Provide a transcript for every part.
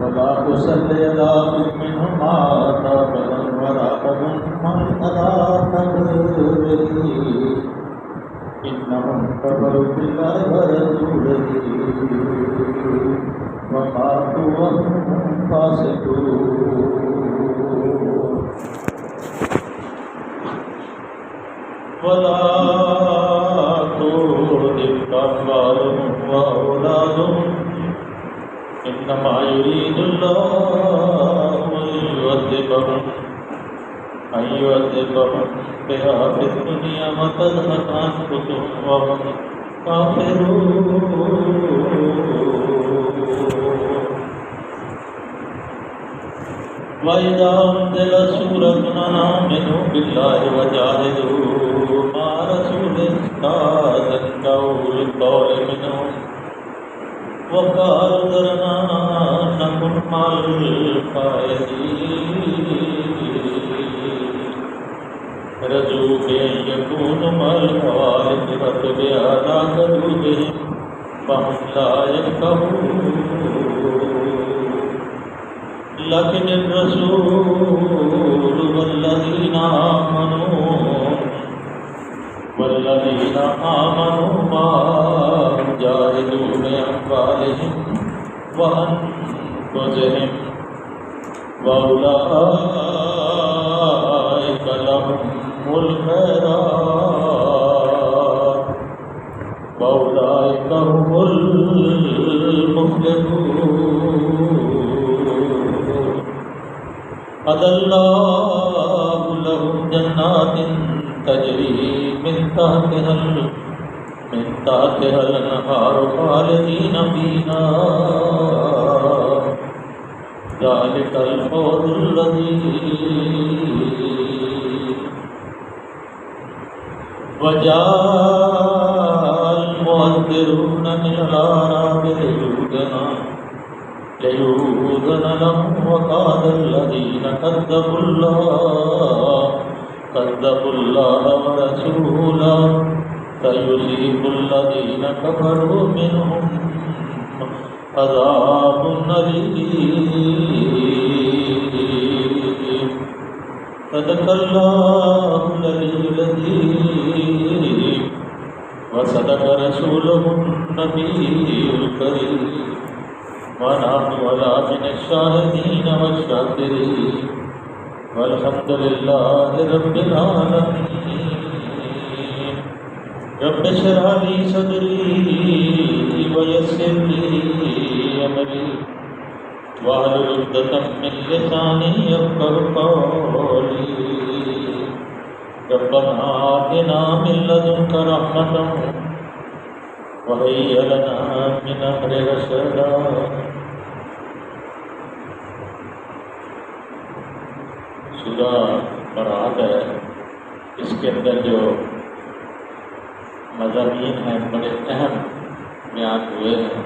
ولا تصل على منهم مات أبدا ولا تظن من أذاك به إنهم كفروا بالله ورسوله وماتوا وهم فاسقون ولا تعجبك أموالهم وأولادهم إنما يريد الله أن يعذبهم بها في الدنيا وتزهق أنفسهم وهم كافرون وإذا أنزلت سورة أن آمنوا بالله وجاهدوا مع رسوله استأذنك أولو القول منهم وقالوا ذرنا نكن مع القائدين رجوا بأن يكونوا مع الخوارج فاتبعنا قلوبهم فهم لا يفقهون لكن الرسول والذين آمنوا معه جاهدوا بأموالهم وأنفسهم وأولئك لهم الخيرات وأولئك هم المفلحون وعد الله لهم جنات تجري من تحتها الأنهار خالدين فيها ذلك الفوز العظيم وجاء المؤذرون من الأعراب ليؤذن لهم وقال الذين كذبوا الله ورسوله سيصيب الذين كفروا منهم عذاب أليم صدق الله العلي العظيم وصدق رسوله النبي الكريم ونحن على من الشاهدين والشاكرين والحمد لله رب العالمين رب اشرح لي صدري ويسر لي أمري واحلل عقدة من لساني يفقهوا قولي ربنا آتنا من لدنك رحمة وهيئ لنا من أمرنا رشدا سورہ برات ہے، اس کے اندر جو مضامین ہیں بڑے اہم بیان ہوئے ہیں،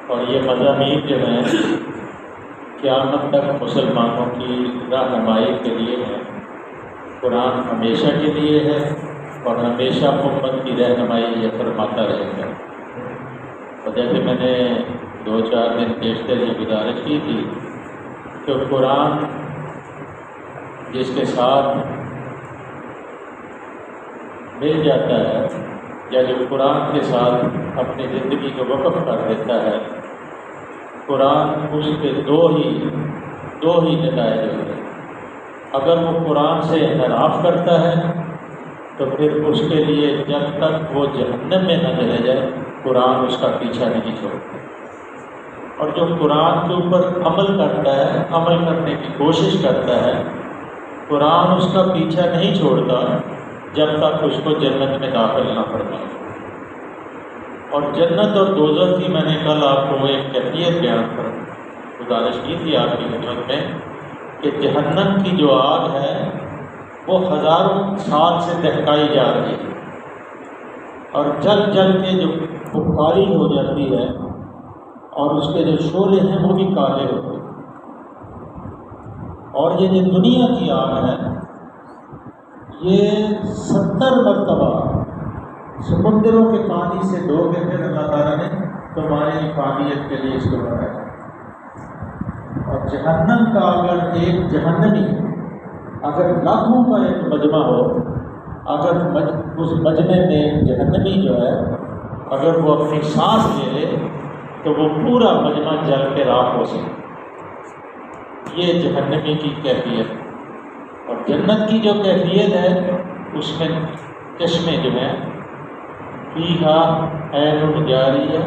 اور یہ مضامین جو ہیں قیامت تک مسلمانوں کی رہنمائی کے لیے ہیں۔ قرآن ہمیشہ کے لیے ہے اور ہمیشہ امت کی رہنمائی یہ فرماتا رہے گا۔ اور جیسے میں نے 2-4 دن پیشتر یہ گزارش کی تھی کہ قرآن جس کے ساتھ مل جاتا ہے یا جو قرآن کے ساتھ اپنی زندگی کو وقف کر دیتا ہے، قرآن اس کے دو ہی نتائج ہوتے ہیں۔ اگر وہ قرآن سے انحراف کرتا ہے تو پھر اس کے لیے جب تک وہ جہنم میں نہ چلے جائے قرآن اس کا پیچھا نہیں چھوڑتا، اور جو قرآن کے اوپر عمل کرتا ہے، عمل کرنے کی کوشش کرتا ہے، قرآن اس کا پیچھا نہیں چھوڑتا جب تک اس کو جنت میں داخل نہ فرمائے۔ اور جنت اور دوزخ کی میں نے کل آپ کو ایک کیفیت بیان کر گزارش کی تھی آپ کی خدمت میں کہ جہنم کی جو آگ ہے وہ ہزاروں سال سے دہکائی جا رہی ہے، اور جل جل کے جو بخاری ہو جاتی ہے اور اس کے جو شعلے ہیں وہ بھی کالے ہوتے ہیں، اور یہ جو دنیا کی آگ ہے یہ 70 مرتبہ سمندروں کے پانی سے دھو کے پھر اللہ تعالیٰ نے تمہاری حفاظت کے لیے اس کو بنایا. اور جہنم کا اگر ایک جہنمی اگر لاکھوں کا ایک مجمع ہو، اگر اس مجمع میں جہنمی جو ہے اگر وہ اپنی سانس لے لے تو وہ پورا مجمع جل کے راکھ ہو سکے. یہ جہنمی کی کیفیت. اور جنت کی جو کیفیت ہے اس میں چشمے جو ہیں فیہا عین جاریہ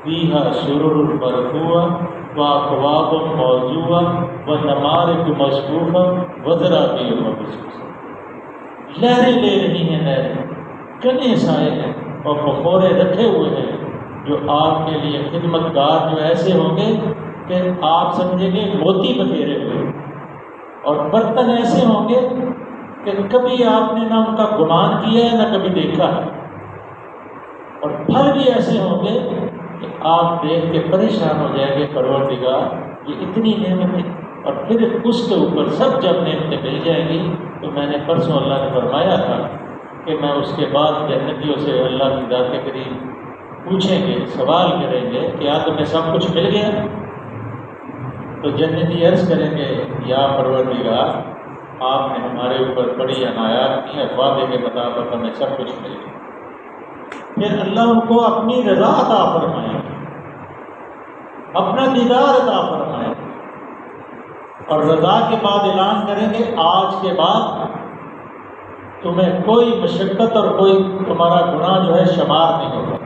فیہا سرر مرفوعہ واکواب موضوعہ ونمارق مصفوفہ وزرابیل مبثوثہ. لہریں لے رہی ہیں لہریں، کنے سائے ہیں اور بخورے رکھے ہوئے ہیں جو آپ کے لیے خدمت گار جو ایسے ہوں گے کہ آپ سمجھیں گے موتی بکھیرے ہوئے، اور برتن ایسے ہوں گے کہ کبھی آپ نے نہ ان کا گمان کیا ہے نہ کبھی دیکھا ہے، اور پھل بھی ایسے ہوں گے کہ آپ دیکھ کے پریشان ہو جائیں گے پروردگار یہ اتنی نعمتیں. اور پھر اس کے اوپر سب جب نعمتیں مل جائیں گی تو میں نے پرسوں اللہ نے فرمایا تھا کہ میں اس کے بعد جنتیوں سے اللہ کی ذات کریم پوچھیں گے، سوال کریں گے کہ تمہیں سب کچھ مل گیا؟ تو جنتی عرض کریں گے یا پروردگار آپ نے ہمارے اوپر بڑی عنایات کی ہے، وعدے کے مطابق ہمیں سب کچھ مل گیا. پھر اللہ ان کو اپنی رضا عطا فرمائے گا، اپنا دیدار عطا فرمائے گا، اور رضا کے بعد اعلان کریں گے آج کے بعد تمہیں کوئی مشقت اور کوئی تمہارا گناہ جو ہے شمار نہیں ہوگا.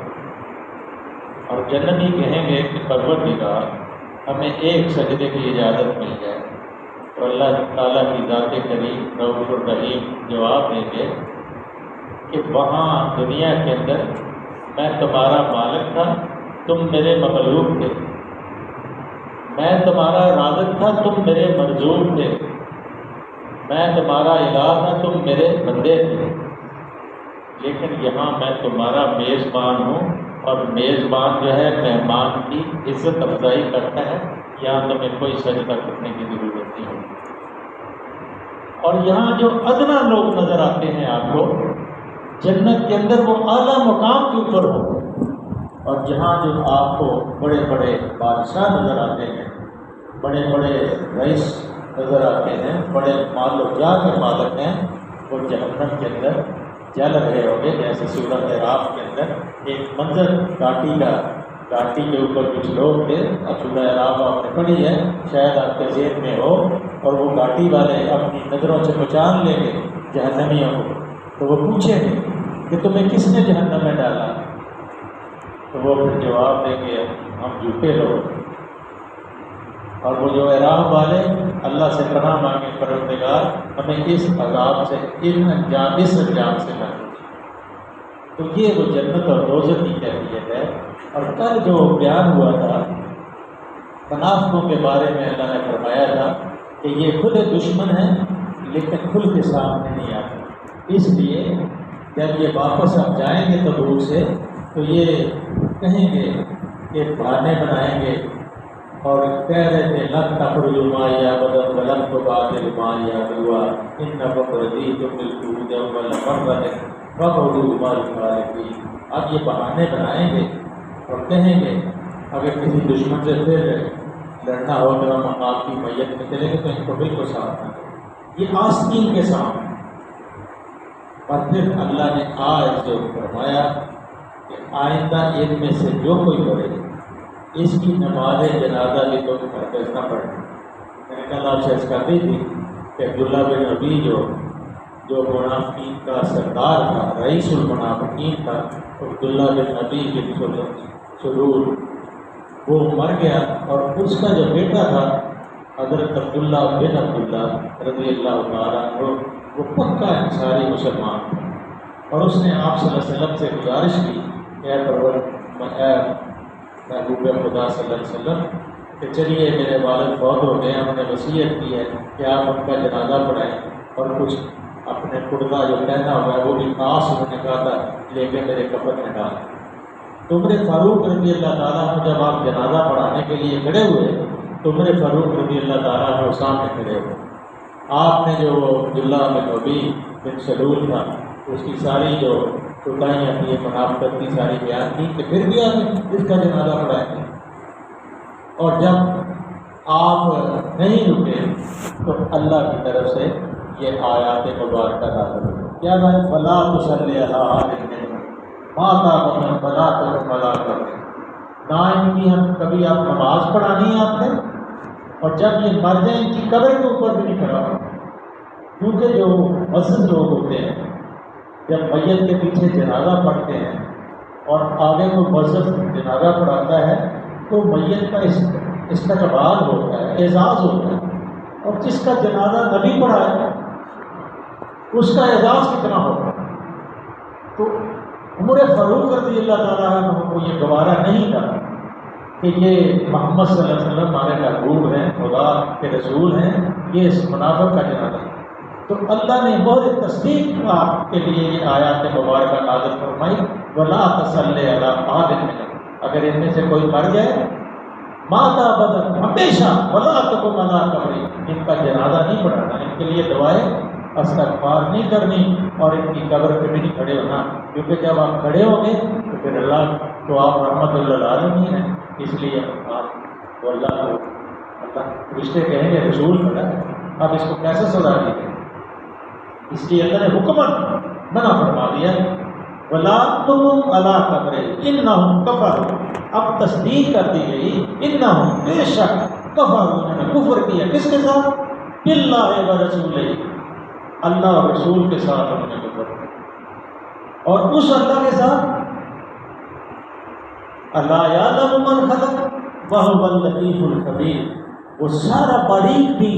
اور جنتی کہیں گے کہ پروردگار ہمیں ایک سجدے کی اجازت مل جائے. تو اللہ تعالیٰ کی ذات کریم رؤوف الرحیم جواب دیں گے کہ وہاں دنیا کے اندر میں تمہارا مالک تھا، تم میرے مخلوق تھے، میں تمہارا رازق تھا، تم میرے مرزوق تھے، میں تمہارا الہ تھا، تم میرے بندے تھے. لیکن یہاں میں تمہارا میزبان ہوں، اور میزبان جو ہے مہمان کی عزت افزائی کرتا ہے، یہاں تمہیں کوئی سجدہ کرنے کی ضرورت نہیں ہوتی. اور یہاں جو ادنا لوگ نظر آتے ہیں آپ کو جنت کے اندر وہ اعلیٰ مقام کے اوپر ہو، اور جہاں جو آپ کو بڑے بڑے بادشاہ نظر آتے ہیں، بڑے بڑے رئیس نظر آتے ہیں، بڑے مال و جاہ کے مالک ہیں، وہ جہنم کے اندر جل رہے ہوں گے. جیسے سورہ اعراف کے اندر ایک منظر گاٹی کے اوپر کچھ لوگ تھے، اب سورہ اعراف آپ نے پڑھی ہے شاید آپ کے ذہن میں ہو، اور وہ گاٹی والے اپنی نظروں سے پہچان لیں گے جہنمیوں کو، تو وہ پوچھیں گے کہ تمہیں کس نے جہنم میں ڈالا؟ تو وہ پھر جواب دیں گے ہم جھوٹے لوگ. اور وہ جو اعراف والے اللہ سے پناہ مانگے پروردگار ہمیں اس عذاب سے اس انجام سے نہ. تو یہ وہ جنت اور دوزخ کی کیفیت ہے. اور کل جو بیان ہوا تھا منافقوں کے بارے میں اللہ نے فرمایا تھا کہ یہ خود دشمن ہیں لیکن کھل کے سامنے نہیں آتے. اس لیے جب یہ واپس اب جائیں گے تبوک سے تو یہ کہیں گے کہ بہانے بنائیں گے اور کہہ رہے تھے لن تخرج معي ابدا ولن تقاتل معي عدوا انكم رضيتم بالقعود اول مرة فاقعدوا مع الخالفين. اب یہ بہانے بنائیں گے اور کہیں گے اگر کسی دشمن سے پھر لڑنا ہو تو ہم آپ کی میت میں چلیں گے تو ان کو بالکل ساتھ دیں. یہ آستین کے سامنے. اور پھر اللہ نے آج جو فرمایا کہ آئندہ ان میں سے جو کوئی پڑھے اس کی نماز جنازہ بھی تو ہرگز نہ پڑھیں. میں نے کل آپ سے کرتی تھی کہ عبداللہ بن ربیع جو منافقین کا سردار تھا، رئیس المنافقین تھا، عبداللہ بن ربیع بن سلول، وہ مر گیا. اور اس کا جو بیٹا تھا حضرت عبداللہ بن عبداللہ رضی اللہ تعالیٰ عنہ، وہ پکا انصاری مسلمان تھا. اور اس نے آپ صلی اللہ علیہ وسلم سے گزارش کی کہ محبوب خدا صلی اللہ علیہ وسلم کہ چلیے میرے والد فوت ہو گئے، ہم نے وصیت کی ہے کہ آپ ان کا جنازہ پڑھائیں اور کچھ اپنے کردہ جو پہنا ہوا ہے وہ بھی خاص انہوں نے کہا تھا لے کے میرے کفن میں ڈال. عمر فاروق رضی اللہ تعالیٰ عنہ جب آپ جنازہ پڑھانے کے لیے کھڑے ہوئے تو عمر فاروق رضی اللہ تعالیٰ عنہ سامنے کھڑے ہوئے آپ نے جو عبداللہ بن ابی بن سلول تھا اس کی ساری جو کوتاہیاں تھی منافقت کی ساری بیان کی کہ پھر بھی آپ اس کا جنازہ پڑھائیں گے، اور جب آپ نہیں رکے تو اللہ کی طرف سے یہ آیات مبارکہ نازل ہوئی۔ کیا بھائی؟ فلا تصلی علی احد منہم مات ابدا ولا تقم علی قبرہ، نہ ان کی ہم کبھی آپ نماز پڑھانی ہے آپ نے، اور جب یہ مر جائیں ان کی قبر کے اوپر بھی نہیں کھڑا ہو، کیونکہ جو مسجد لوگ ہوتے ہیں جب میت کے پیچھے جنازہ پڑھتے ہیں اور آگے کوئی مسجد جنازہ پڑھاتا ہے تو میت کا استقبال ہوتا ہے، اعزاز ہوتا ہے، اور جس کا جنازہ نبی پڑھائے اس کا اعزاز کتنا ہوگا۔ تو عمر فاروق رضی اللہ تعالیٰ عنہ کو یہ گوارا نہیں تھا کہ یہ محمد صلی اللہ علیہ وسلم ہمارے محبوب ہیں، خدا کے رسول ہیں، یہ اس منافق کا جنازہ ہے۔ تو اللہ نے بہت تصدیق آپ کے لیے یہ آیات مبارکہ نازل فرمائی، ولا تصلی علی احد منہم، اگر ان میں سے کوئی مر جائے مات ابدا ہمیشہ، ولا تقم علی قبرہ، ان کا جنازہ نہیں پڑھانا، ان کے لیے دعائیں استغفار نہیں کرنی، اور ان کی قبر پہ بھی نہیں کھڑے ہونا، کیونکہ جب آپ کھڑے ہوں گے تو پھر اللہ تو آپ رحمت اللہ عالمین ہیں، اس لیے آپ کو اللہ رشتے کہیں گے رسول کھڑا ہے، اب اس کو کیسے سزا دی گئی؟ اس لیے اللہ نے حکمن منع فرما دیا، ولا تقم علی قبرہ انہم کفروا، اب تصدیق کر دی گئی، انہم بے شک کفروا، انہوں نے کفر کیا، کس کے ساتھ؟ باللہ و رسولہ، اللہ اور رسول کے ساتھ انہوں نے کفر کیا، اور اس اللہ کے ساتھ الا یعلم من خلق وهو اللطیف الخبیر، وہ سارا باریک بھی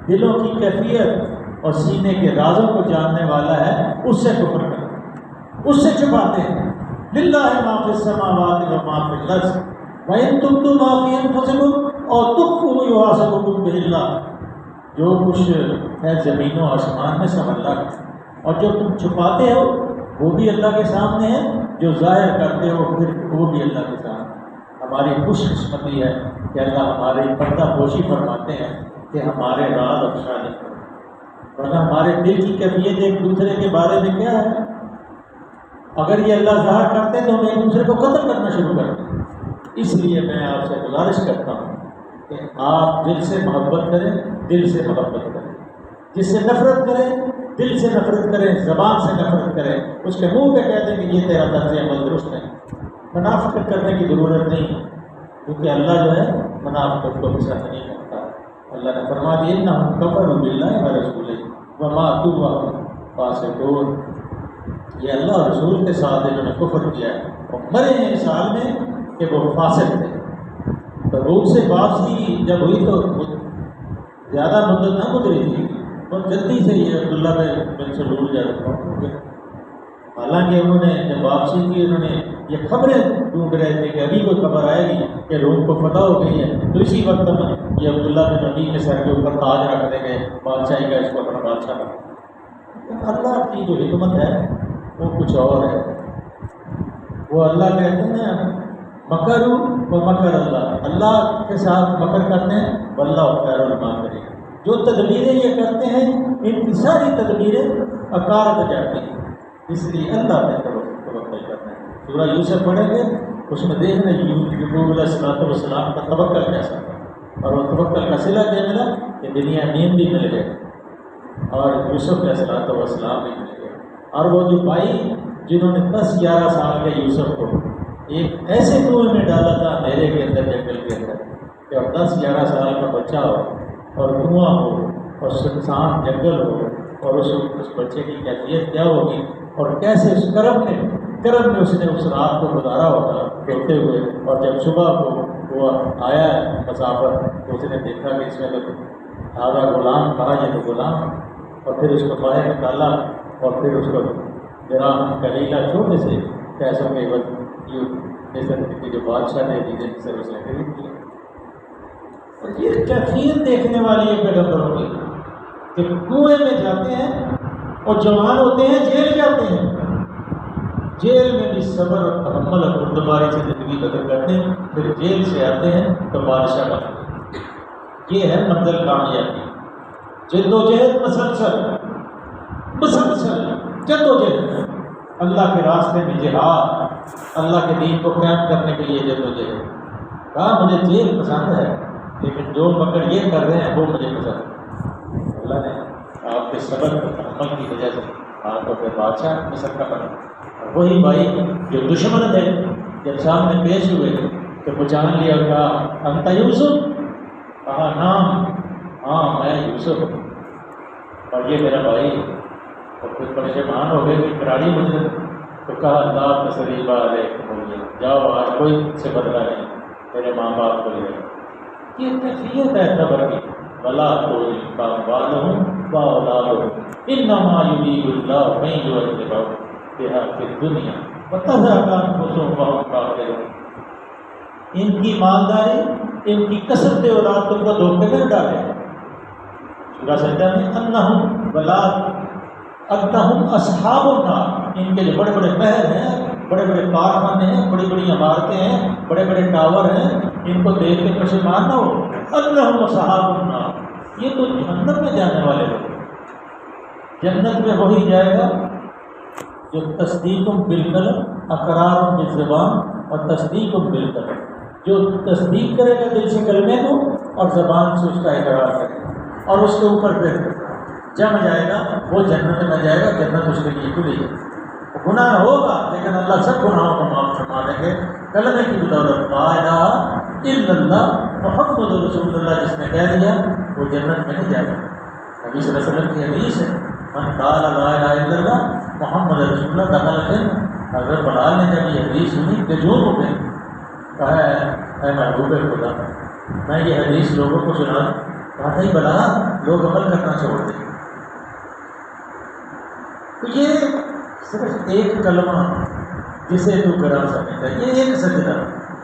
دلوں کی کیفیت اور سینے کے رازوں کو جاننے والا ہے، اس سے کفر کرتے ہیں، اس سے چھپاتے ہیں۔ للہ ما فی السماوات و ما فی الارض وان تبدوا ما فی انفسکم اور تخفوہ یحاسبکم بہ اللہ، جو کچھ ہے زمین و آسمان میں سب اللہ کا، اور جو تم چھپاتے ہو وہ بھی اللہ کے سامنے ہے، جو ظاہر کرتے ہو پھر وہ بھی اللہ کے سامنے۔ ہماری خوش قسمتی ہے کہ اللہ ہماری پردہ پوشی فرماتے ہیں کہ ہمارے راز افشا نہیں کرتے، ورنہ ہمارے دل کی کیفیت ایک دوسرے کے بارے میں کیا ہے؟ اگر یہ اللہ ظاہر کرتے ہیں تو ہم ایک دوسرے کو قتل کرنا شروع کرتے ہیں۔ اس لیے میں آپ سے گزارش کرتا ہوں کہ آپ دل سے محبت کریں، دل سے محبت کریں، جس سے نفرت کریں دل سے نفرت کریں، زبان سے نفرت کریں، اس کے منہ پہ کہہ دیں کہ یہ تیرا طرز عمل درست ہے، منافقت کرنے کی ضرورت نہیں، کیونکہ اللہ جو ہے منافقت کو پسند نہیں کرتا۔ اللہ نے فرما دیا انہم کفروا باللہ و رسولہ وماتوا وہم فاسقون، یہ اللہ اور رسول کے ساتھ انہوں نے کفر کیا ہے اور مرے ہیں اس حال میں کہ وہ فاسق تھے۔ تو روم سے واپسی جب ہوئی تو زیادہ مدت نہ گزری تھی، اور جلدی سے یہ عبداللہ بن سلول جب ہو گئے، حالانکہ انہوں نے جب واپسی کی انہوں نے یہ خبریں ڈھونڈ رہے تھے کہ ابھی کوئی خبر آئے گی کہ روم کو فتح ہو گئی ہے، تو اسی وقت میں یہ عبداللہ بن ابی کے سر کے اوپر تاج رکھ دیں گے بادشاہی کا، اس کو اپنا بادشاہ بنا۔ اللہ کی جو حکمت ہے وہ کچھ اور ہے، وہ اللہ کہتے ہیں مکروا و مکر اللہ، اللہ کے ساتھ مکر کرتے ہیں، واللہ خیر الماکرین، جو تدبیریں یہ کرتے ہیں ان کی ساری تدبیریں اکارت جاتی ہیں، اس لیے اللہ نے توکل کرنا ہے۔ سورہ یوسف پڑھیں گے اس میں دیکھ رہے یعقوب علیہ السلام کا توکل کیسا تھا، اور وہ توکل کا صلہ کیا ملا کہ دنیا نیند بھی مل گئے اور یوسف علیہ السلام بھی مل گئے، اور وہ جو بھائی جنہوں نے 10-11 سال کے یوسف کو ایک ایسے کنویں میں ڈالا تھا اندھیرے کے اندر، جنگل کے اندر، کہ 10-11 سال کا بچہ ہو اور کنواں ہو اور سنسان جنگل ہو، اور اس بچے کی کیفیت کیا ہوگی، اور کیسے اس کرم میں اس نے اس رات کو گزارا ہوگا روتے ہوئے، اور جب صبح کو وہ آیا مسافر تو اس نے دیکھا کہ اس میں تو آدھا غلام کہا، یہ تو غلام، اور پھر اس کو باہر نکالا اور پھر اس کو جرام کلیلہ چھوٹے سے پیسوں کے مصر کے جو بادشاہ نے جن سے اس نے خرید کیا۔ اور یہ کیفیت دیکھنے والی ہے پیغمبروں کی کہ کنویں میں جاتے ہیں اور جوان ہوتے ہیں جیل جاتے ہیں، جیل میں بھی صبر اور تحمل اور بردباری سے زندگی بدل کرتے ہیں، پھر جیل سے آتے ہیں تو بادشاہ بنتے ہیں۔ یہ ہے منزل کامیابی۔ جدوجہد مسلسل جدوجہد، اللہ کے راستے میں جہاد، اللہ کے دین کو قائم کرنے کے لیے جدوجہد۔ کہا مجھے جیل پسند ہے لیکن جو مگر یہ کر رہے ہیں وہ مجھے پسند ہے۔ اللہ نے آپ کے صبر اور تحمل کی وجہ سے آپ کو پھر بادشاہ مصر کا بنا۔ اور وہی بھائی جو دشمن تھے جب سامنے پیش ہوئے تو پہچان لیا، کہا انت یوسف، کہا نام، ہاں میں یوسف ہوں اور یہ میرا بھائی۔ اور پھر پریشان ہو گئے کہ کراڑی مجرم، تو کہا لا تثریب علیکم اليوم، جاؤ آج کوئی سے بدلہ نہیں، میرے ماں باپ کو لے۔ یہ کیفیت ہے صبر کی۔ ولا تلقوا اموالهم واولادهم انما يريد الله ان يعذبهم بها في الدنيا وتزهق انفسهم وهم كافرون۔ ان کی مالداری، ان کی کثرت اولاد تم کو دھوکے میں ڈالے۔ سورہ سجدہ میں انہم اصحاب النار، ان کے جو بڑے بڑے محل ہیں، بڑے بڑے کارخانے ہیں، بڑی بڑی عمارتیں ہیں، بڑے بڑے ٹاور ہیں، ان کو دیکھ کے پشیمان نہ ہو۔ انہم اصحاب النار، یہ تو جہنم میں جانے والے لوگ۔ جنت میں وہی جائے گا جو تصدیق بالقلب، اقرار بالزبان اور تصدیق بالقلب، جو تصدیق کرے گا دل سے کلمے کو اور زبان سے اس کا اقرار کرے گا اور اس کے اوپر پھر جم جائے گا، وہ جنت میں جائے گا، جنت اس کے لیے کھلی ہے۔ گناہ ہوگا لیکن اللہ سب گناہوں کو معاف فرما دیں گے کلمے کی بدولت۔ لا الہ الا اللہ محمد رسول اللہ جس نے کہہ دیا وہ جنت میں نہیں جائے گا۔ نبی صلی اللہ علیہ وسلم کی حدیث ہے من قال لا الہ الا اللہ محمد رسول اللہ دخل الجنہ۔ حضرت بلال نے جب یہ حدیث سنی کہ جو ہو گئے، کہا اے محبوب خدا میں یہ حدیث لوگوں کو سنا، کہا نہیں بلال لوگ عمل کرنا چھوڑ دیں۔ تو یہ صرف ایک کلمہ جسے تو گراں سمجھتا ہے، یہ ایک سجدہ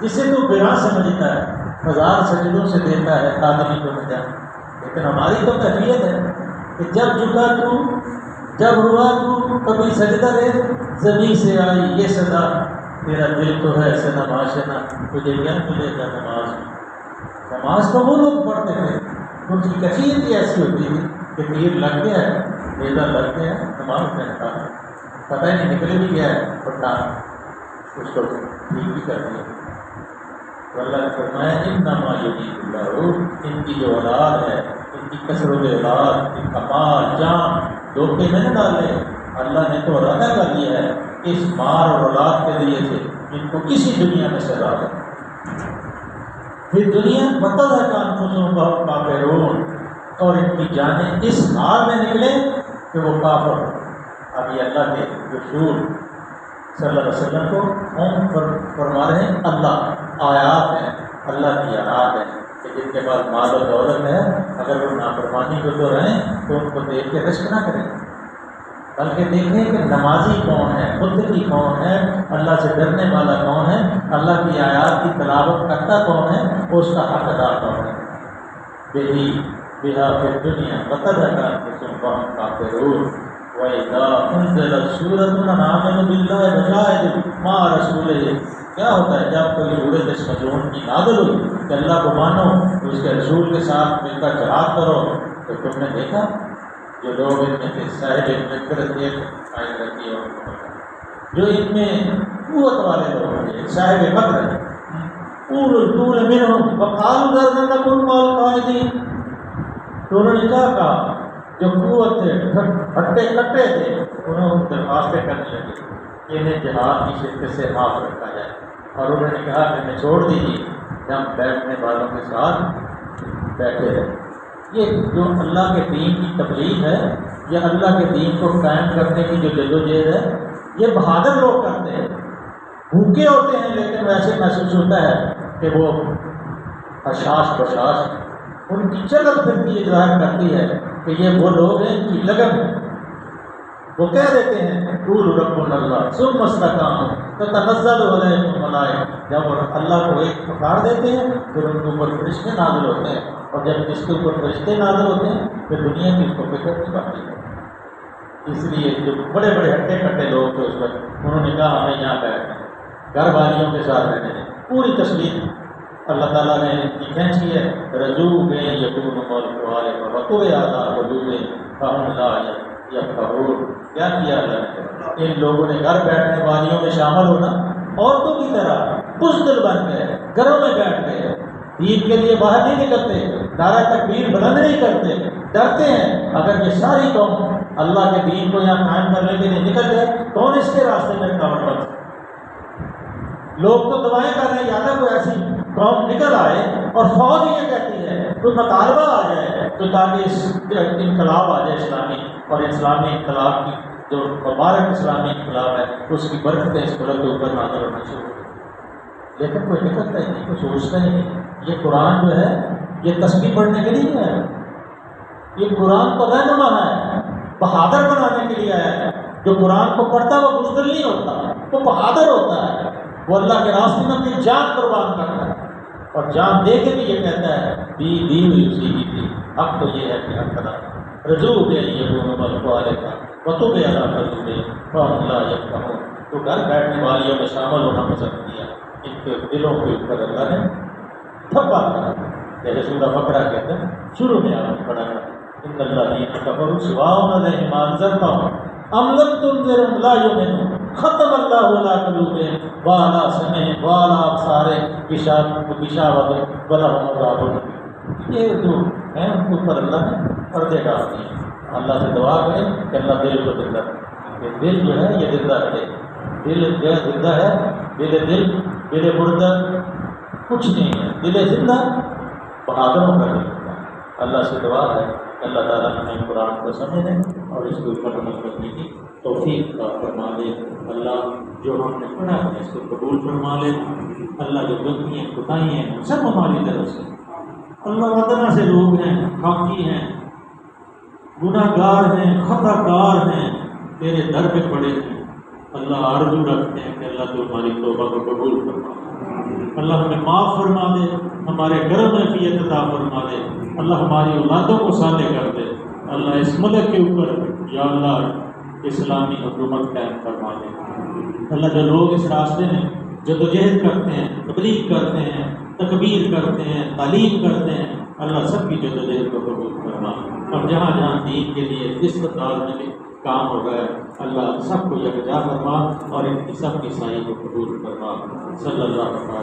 جسے تو گراں سمجھتا ہے، ہزار سجدوں سے دیتا ہے آدمی کو نجات۔ لیکن ہماری تو کیفیت ہے کہ جب جھکا تو، جب ہوا تو، کبھی سجدہ دے زمین سے آئی یہ صدا، تیرا دل تو ہے سنا معاشنا تجھے کیا ملے گا نماز۔ نماز تو وہ لوگ پڑھتے تھے، ان کی کیفیت ہی ایسی ہوتی تھی کہ تیر لگ گیا ہے، نیزہ لگ گیا ہے، نماز میں نکالا، پتہ ہی نہیں نکل بھی گیا ہے پڑھنا، اس کو ٹھیک بھی کر دیا۔ تو اللہ نے فرمایا انما یرید اللہ، ان کی جو اولاد ہے، ان کی کثرت اولاد، ان کا مال جان دھوکے میں نہ ڈالے۔ اللہ نے تو ارادہ کر لیا ہے اس مال اور اولاد کے ذریعے سے ان کو کسی دنیا میں سزا دے، پھر دنیا وتذهب انفسهم وهم کافرون، اور ان کی جانیں اس حال میں نکلے کہ وہ کافر ہو۔ اب یہ اللہ کے رسول صلی اللہ علیہ وسلم کو ہم فرما رہے ہیں اللہ آیات ہیں، اللہ کی آیات ہیں کہ جن کے پاس مال و دولت ہے اگر وہ نافرمانی کو تو رہیں تو ان کو دیکھ کے رشک نہ کریں، بلکہ دیکھیں کہ نمازی کون ہے، متقی کون ہے، اللہ سے ڈرنے والا کون ہے، اللہ کی آیات کی تلاوت کرتا کون ہے، اس کا حق ادا کون ہے۔ بہی بہا فی الدنیا وتذهب انفسهم وهم کافرون وَإِذَا أُنزِلَتْ سُورَةٌ أَنْ آمِنُوا بِاللَّهِ وَجَاهِدُوا مَعَ رَسُولِهِ۔ کیا ہوتا ہے جب کوئی سورۃ اس مضمون کی نازل ہوئی کہ اللہ کو مانو، اس کے رسول کے ساتھ مل کر جہاد کرو، تو تم نے دیکھا جو لوگ ان میں تھے صاحب فکر تھے قائم رکھی اور جو ان میں قوت والے لوگ تھے صاحب فکر اولو الطول منہم وقالوا ذرنا نکن مع القاعدین، تو انہوں نے کیا کہا جو قوت تھے ہٹے کٹے تھے انہوں نے درخواستیں کرنے لگے کہ انہیں جہاد کی شرکت سے معاف رکھا جائے، اور انہوں نے کہا کہ انہیں چھوڑ دیجیے ہم بیٹھنے والوں کے ساتھ بیٹھے رہے۔ یہ جو اللہ کے دین کی تبلیغ ہے یا اللہ کے دین کو قائم کرنے کی جو جدوجہد ہے یہ بہادر لوگ کرتے ہیں، بھوکے ہوتے ہیں لیکن ویسے محسوس ہوتا ہے کہ وہ حشاش بشاش، ان کی چلن پھرتی یہ ظاہر کرتی ہے کہ یہ وہ لوگ ہیں کی لگن ہے۔ وہ کہہ دیتے ہیں قولوا ربنا اللہ ثم استقاموا تتنزل علیہم الملائکۃ، جب اللہ کو ایک پکار دیتے ہیں پھر ان کے اوپر فرشتے نازل ہوتے ہیں، اور جب جس کے اوپر فرشتے نازل ہوتے ہیں پھر دنیا کی اس کو فکر نہیں پڑتی ہے۔ اس لیے جو بڑے بڑے ہٹے کٹے لوگ تھے اس وقت انہوں نے کہا ہمیں یہاں بیٹھنا ہے، گھر والیوں کے ساتھ رہنے دیں، پوری تسلیم اللہ تعالیٰ نے کھینچی ہے رجوع میں یقون مالکوال بطور اعلیٰ وجوہ فہم لا یفقہون. کیا کیا اللہ نے؟ ان لوگوں نے گھر بیٹھنے والیوں میں شامل ہونا، عورتوں کی طرح بزدل بن گئے، گھروں میں بیٹھ گئے، دین کے لیے باہر نہیں نکلتے، نعرہ تکبیر بلند نہیں کرتے، ڈرتے ہیں اگر یہ ساری قوم اللہ کے دین کو یہاں قائم کرنے کے لیے نکل جائے کون اس کے راستے میں رکاوٹ بن سکتا؟ لوگ تو دعائیں کر رہے ہیں یا کوئی ایسی قوم نکل آئے اور فوج یہ کہتی ہے کوئی مطالبہ آ جائے تو تاکہ اس انقلاب آ جائے اسلامی، اور اسلامی انقلاب کی جو مبارک اسلامی انقلاب ہے اس کی برکتیں اس ملک کے اوپر نازل ہونا شروع ہو. لیکن کوئی نکلتا ہی نہیں، کوئی سوچتا ہی نہیں. یہ قرآن جو ہے یہ تسبیح پڑھنے کے لیے ہے، یہ قرآن تو رہنما ہے، بہادر بنانے کے لیے آیا ہے. جو قرآن کو پڑھتا ہے وہ بزدل نہیں ہوتا، وہ بہادر ہوتا ہے، وہ اللہ کے راستے میں اپنی جان قربان کرتا ہے، اور جان دے کے بھی یہ کہتا ہے دی ہوئی اسی کی تھی. اب تو یہ ہے کہ حق ادا رجوع کے لیے والے کا وطب ادا رجوع فہم لا یفقہون. تو گھر بیٹھنے والیوں میں شامل ہونا پسند کیا، ان کے دلوں کے اوپر اللہ نے تھپا کیا. جیسے سورہ بقرہ کہتے ہیں شروع میں آپ پڑھا تھا ان الذین کفروا سواء علیہم انذرتہم ام لم تنذرہم لا یؤمنون ختم اللہ علی قلوبہم وعلی سمعہم وعلی ابصارہم غشاوۃ ولہم عذاب عظیم. یہ جو ہے ان کے اوپر اللہ نے پردے ڈال دیے. اللہ سے دعا کریں کہ اللہ دل کو زندہ رکھے. یہ دل جو ہے یہ زندہ رہے. دل جو ہے زندہ ہے، دل مردہ کچھ نہیں ہے. دل زندہ بہادروں کا دل. اللہ سے دعا ہے اللہ تعالیٰ ہمیں قرآن کو سمجھنے اور اس کے اوپر عمل کرنے کی توفیق کا فرما دے. اللہ جو ہم نے پڑھا ہے اس کو قبول فرما لے. اللہ جو غلطیاں کوتاہیاں ہیں سب ہماری طرف سے. اللہ وطنہ سے لوگ ہیں، خاکی ہیں، گناہ گار ہیں، خطا کار ہیں، تیرے در پہ پڑے ہیں. اللہ آرزو رکھتے ہیں کہ اللہ تو ہماری توبہ کو قبول فرما. اللہ ہمیں معاف فرما دے، ہمارے گھروں میں عافیت عطا فرما دے. اللہ ہماری اولادوں کو صالح کر دے. اللہ اس ملک کے اوپر یا اللہ اسلامی حکومت قائم فرما دے. اللہ جو لوگ اس راستے میں جدوجہد کرتے ہیں، تبلیغ کرتے ہیں، تکبیر کرتے ہیں، تعلیم کرتے ہیں، اللہ سب کی جدوجہد کو قبول فرما. اور جہاں جہاں دین کے لیے جس مقدار میں بھی کام ہو رہا ہے اللہ سب کو یکجا فرما اور ان کی سب کی سائی کو قبول فرما. صلی اللہ علیہ وسلم.